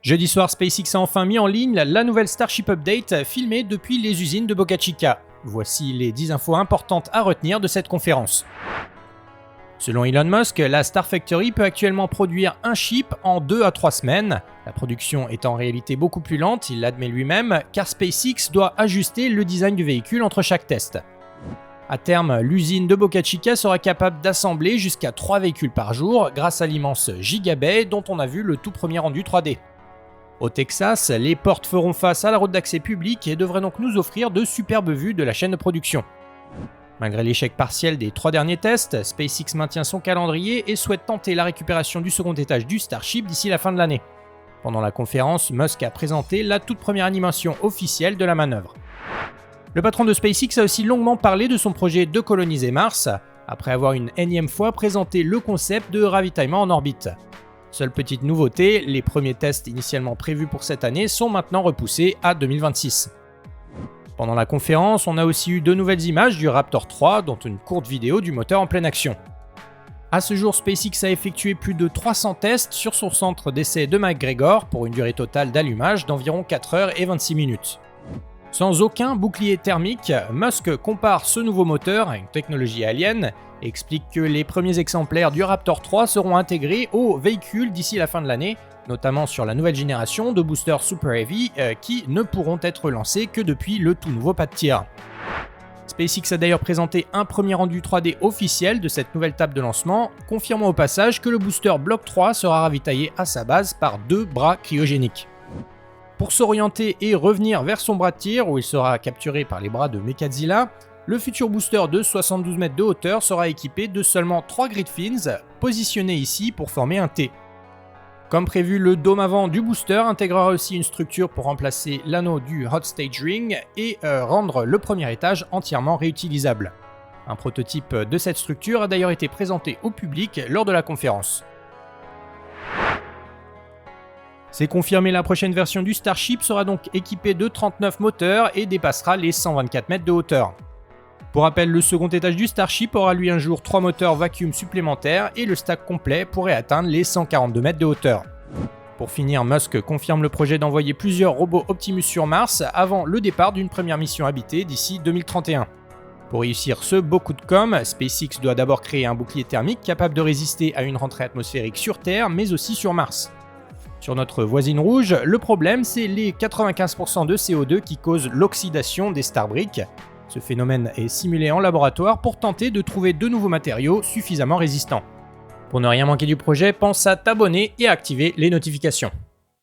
Jeudi soir, SpaceX a enfin mis en ligne la nouvelle Starship Update filmée depuis les usines de Boca Chica. Voici les 10 infos importantes à retenir de cette conférence. Selon Elon Musk, la Star Factory peut actuellement produire un chip en 2 à 3 semaines. La production est en réalité beaucoup plus lente, il l'admet lui-même, car SpaceX doit ajuster le design du véhicule entre chaque test. À terme, l'usine de Boca Chica sera capable d'assembler jusqu'à 3 véhicules par jour grâce à l'immense Gigabay dont on a vu le tout premier rendu 3D. Au Texas, les portes feront face à la route d'accès public et devraient donc nous offrir de superbes vues de la chaîne de production. Malgré l'échec partiel des 3 derniers tests, SpaceX maintient son calendrier et souhaite tenter la récupération du second étage du Starship d'ici la fin de l'année. Pendant la conférence, Musk a présenté la toute première animation officielle de la manœuvre. Le patron de SpaceX a aussi longuement parlé de son projet de coloniser Mars, après avoir une énième fois présenté le concept de ravitaillement en orbite. Seule petite nouveauté, les premiers tests initialement prévus pour cette année sont maintenant repoussés à 2026. Pendant la conférence, on a aussi eu 2 nouvelles images du Raptor 3, dont une courte vidéo du moteur en pleine action. À ce jour, SpaceX a effectué plus de 300 tests sur son centre d'essai de McGregor pour une durée totale d'allumage d'environ 4 heures et 26 minutes. Sans aucun bouclier thermique, Musk compare ce nouveau moteur à une technologie alien et explique que les premiers exemplaires du Raptor 3 seront intégrés au véhicule d'ici la fin de l'année, notamment sur la nouvelle génération de boosters Super Heavy qui ne pourront être lancés que depuis le tout nouveau pas de tir. SpaceX a d'ailleurs présenté un premier rendu 3D officiel de cette nouvelle table de lancement, confirmant au passage que le booster Block 3 sera ravitaillé à sa base par 2 bras cryogéniques. Pour s'orienter et revenir vers son bras de tir, où il sera capturé par les bras de Mechazilla, le futur booster de 72 mètres de hauteur sera équipé de seulement 3 grid fins, positionnés ici pour former un T. Comme prévu, le dôme avant du booster intégrera aussi une structure pour remplacer l'anneau du Hot Stage Ring et rendre le premier étage entièrement réutilisable. Un prototype de cette structure a d'ailleurs été présenté au public lors de la conférence. C'est confirmé, la prochaine version du Starship sera donc équipée de 39 moteurs et dépassera les 124 mètres de hauteur. Pour rappel, le second étage du Starship aura lui un jour 3 moteurs vacuum supplémentaires et le stack complet pourrait atteindre les 142 mètres de hauteur. Pour finir, Musk confirme le projet d'envoyer plusieurs robots Optimus sur Mars avant le départ d'une première mission habitée d'ici 2031. Pour réussir ce beau coup de com', SpaceX doit d'abord créer un bouclier thermique capable de résister à une rentrée atmosphérique sur Terre mais aussi sur Mars. Sur notre voisine rouge, le problème c'est les 95% de CO2 qui causent l'oxydation des Starbrick. Ce phénomène est simulé en laboratoire pour tenter de trouver de nouveaux matériaux suffisamment résistants. Pour ne rien manquer du projet, pense à t'abonner et à activer les notifications.